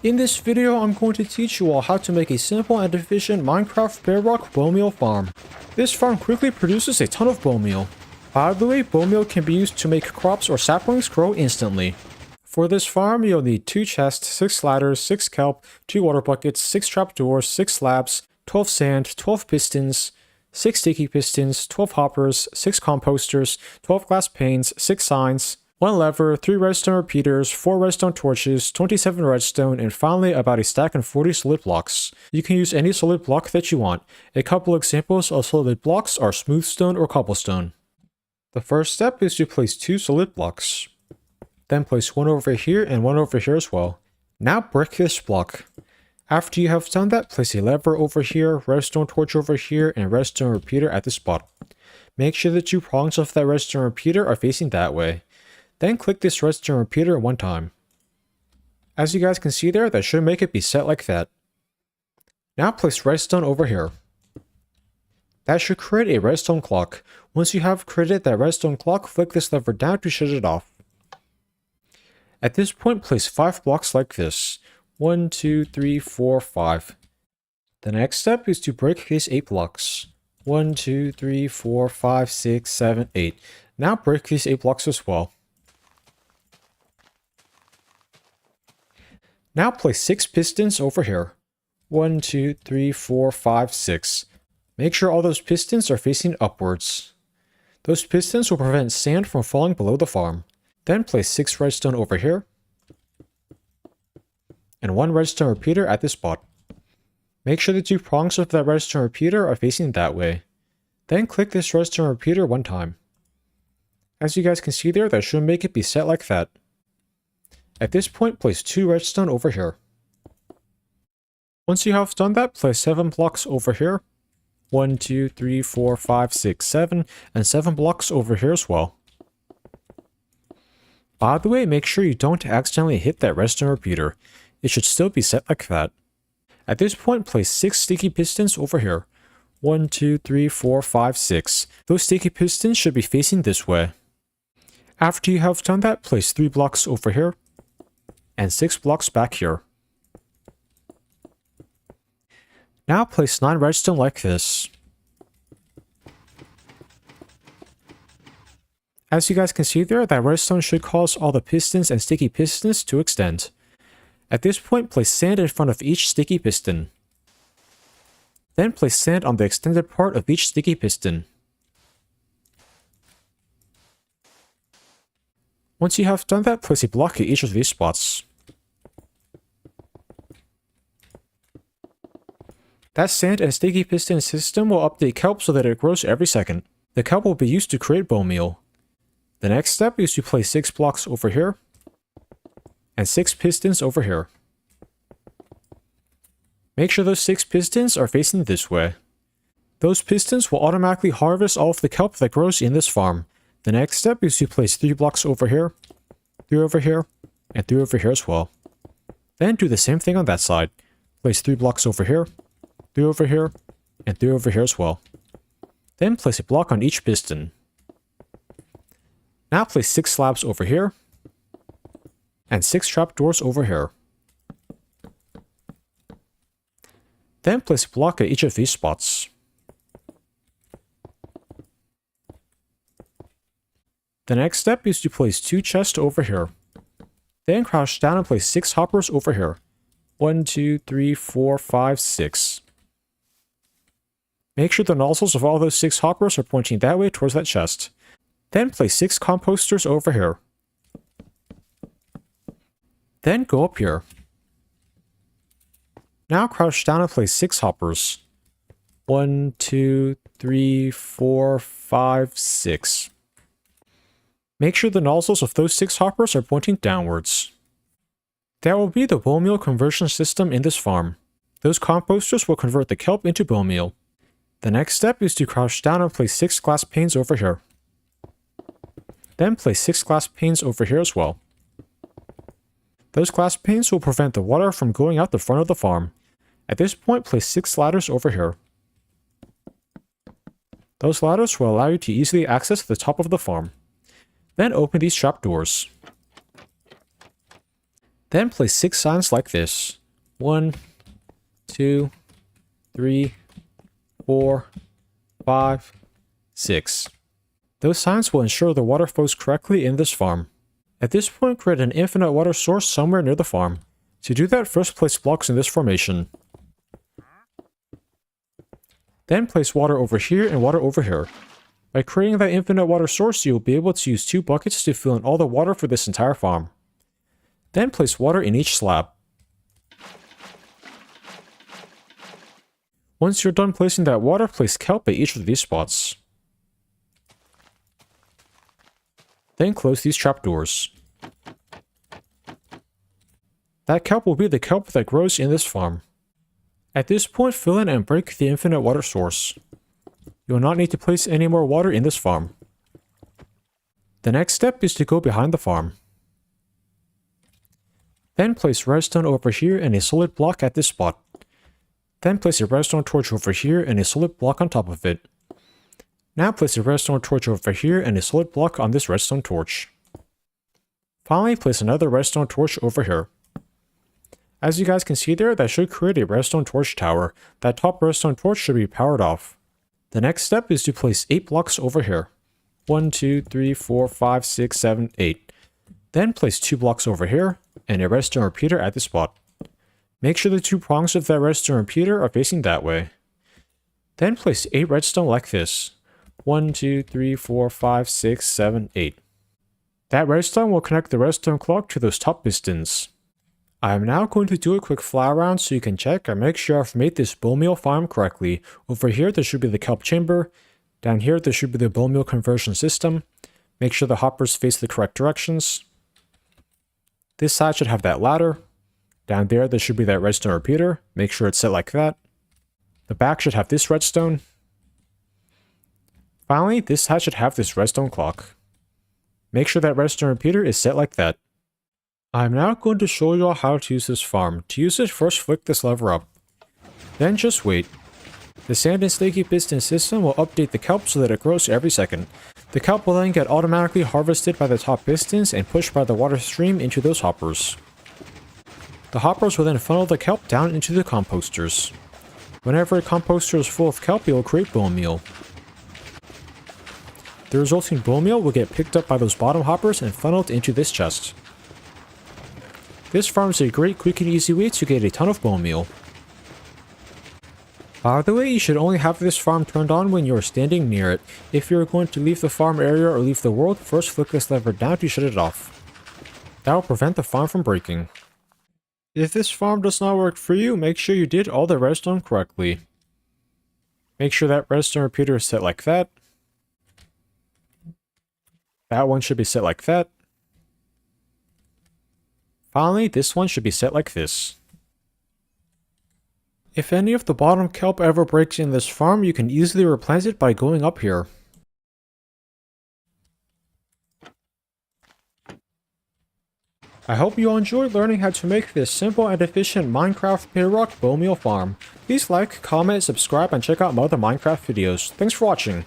In this video, I'm going to teach you all how to make a simple and efficient Minecraft Bedrock bone meal farm. This farm quickly produces a ton of bone meal. By the way, bone meal can be used to make crops or saplings grow instantly. For this farm, you'll need 2 chests, 6 ladders, 6 kelp, 2 water buckets, 6 trapdoors, 6 slabs, 12 sand, 12 pistons, 6 sticky pistons, 12 hoppers, 6 composters, 12 glass panes, 6 signs, 1 lever, 3 redstone repeaters, 4 redstone torches, 27 redstone, and finally about a stack and 40 solid blocks. You can use any solid block that you want. A couple examples of solid blocks are smooth stone or cobblestone. The first step is to place 2 solid blocks. Then place 1 over here and 1 over here as well. Now brick this block. After you have done that, place a lever over here, redstone torch over here, and redstone repeater at this spot. Make sure the 2 prongs of that redstone repeater are facing that way. Then click this redstone repeater 1 time. As you guys can see there, that should make it be set like that. Now place redstone over here. That should create a redstone clock. Once you have created that redstone clock, flick this lever down to shut it off. At this point, place 5 blocks like this. 1, 2, 3, 4, 5. The next step is to break these 8 blocks. 1, 2, 3, 4, 5, 6, 7, 8. Now break these 8 blocks as well. Now place 6 pistons over here. 1, 2, 3, 4, 5, 6. Make sure all those pistons are facing upwards. Those pistons will prevent sand from falling below the farm. Then place 6 redstone over here. And 1 redstone repeater at this spot. Make sure the 2 prongs of that redstone repeater are facing that way. Then click this redstone repeater 1 time. As you guys can see there, that should make it be set like that. At this point, place 2 redstone over here. Once you have done that, place 7 blocks over here. 1, 2, 3, 4, 5, 6, 7, and 7 blocks over here as well. By the way, make sure you don't accidentally hit that redstone repeater. It should still be set like that. At this point, place 6 sticky pistons over here. 1, 2, 3, 4, 5, 6. Those sticky pistons should be facing this way. After you have done that, place 3 blocks over here. And 6 blocks back here. Now place 9 redstone like this. As you guys can see there, that redstone should cause all the pistons and sticky pistons to extend. At this point, place sand in front of each sticky piston. Then place sand on the extended part of each sticky piston. Once you have done that, place a block at each of these spots. That sand and sticky piston system will update kelp so that it grows every second. The kelp will be used to create bone meal. The next step is to place 6 blocks over here. And 6 pistons over here. Make sure those 6 pistons are facing this way. Those pistons will automatically harvest all of the kelp that grows in this farm. The next step is to place 3 blocks over here, 3 over here, and 3 over here as well. Then do the same thing on that side. Place 3 blocks over here, 3 over here, and 3 over here as well. Then place a block on each piston. Now place 6 slabs over here, and 6 trapdoors over here. Then place a block at each of these spots. The next step is to place 2 chests over here. Then crouch down and place 6 hoppers over here. 1, 2, 3, 4, 5, 6. Make sure the nozzles of all those 6 hoppers are pointing that way towards that chest. Then place 6 composters over here. Then go up here. Now crouch down and place 6 hoppers. 1, 2, 3, 4, 5, 6. Make sure the nozzles of those 6 hoppers are pointing downwards. That will be the bone meal conversion system in this farm. Those composters will convert the kelp into bone meal. The next step is to crouch down and place 6 glass panes over here. Then place 6 glass panes over here as well. Those glass panes will prevent the water from going out the front of the farm. At this point, place 6 ladders over here. Those ladders will allow you to easily access the top of the farm. Then open these trapdoors. Then place 6 signs like this. 1, 2, 3, 4, 5, 6. Those signs will ensure the water flows correctly in this farm. At this point, create an infinite water source somewhere near the farm. To do that, first place blocks in this formation. Then place water over here and water over here. By creating that infinite water source, you will be able to use 2 buckets to fill in all the water for this entire farm. Then place water in each slab. Once you're done placing that water, place kelp at each of these spots. Then close these trapdoors. That kelp will be the kelp that grows in this farm. At this point, fill in and break the infinite water source. You will not need to place any more water in this farm. The next step is to go behind the farm. Then place redstone over here and a solid block at this spot. Then place a redstone torch over here and a solid block on top of it. Now place a redstone torch over here and a solid block on this redstone torch. Finally, place another redstone torch over here. As you guys can see there, that should create a redstone torch tower. That top redstone torch should be powered off. The next step is to place 8 blocks over here. 1, 2, 3, 4, 5, 6, 7, 8. Then place 2 blocks over here, and a redstone repeater at this spot. Make sure the 2 prongs of that redstone repeater are facing that way. Then place 8 redstone like this. 1, 2, 3, 4, 5, 6, 7, 8. That redstone will connect the redstone clock to those top pistons. I am now going to do a quick fly around so you can check and make sure I've made this bone meal farm correctly. Over here there should be the kelp chamber. Down here there should be the bone meal conversion system. Make sure the hoppers face the correct directions. This side should have that ladder. Down there should be that redstone repeater. Make sure it's set like that. The back should have this redstone. Finally, this side should have this redstone clock. Make sure that redstone repeater is set like that. I'm now going to show you all how to use this farm. To use it, first flick this lever up. Then just wait. The sand and snaky piston system will update the kelp so that it grows every second. The kelp will then get automatically harvested by the top pistons and pushed by the water stream into those hoppers. The hoppers will then funnel the kelp down into the composters. Whenever a composter is full of kelp, it will create bone meal. The resulting bone meal will get picked up by those bottom hoppers and funneled into this chest. This farm is a great quick and easy way to get a ton of bone meal. By the way, you should only have this farm turned on when you are standing near it. If you are going to leave the farm area or leave the world, first flick this lever down to shut it off. That will prevent the farm from breaking. If this farm does not work for you, make sure you did all the redstone correctly. Make sure that redstone repeater is set like that. That one should be set like that. Finally, this one should be set like this. If any of the bottom kelp ever breaks in this farm, you can easily replant it by going up here. I hope you all enjoyed learning how to make this simple and efficient Minecraft Bedrock bone meal farm. Please like, comment, subscribe, and check out my other Minecraft videos. Thanks for watching.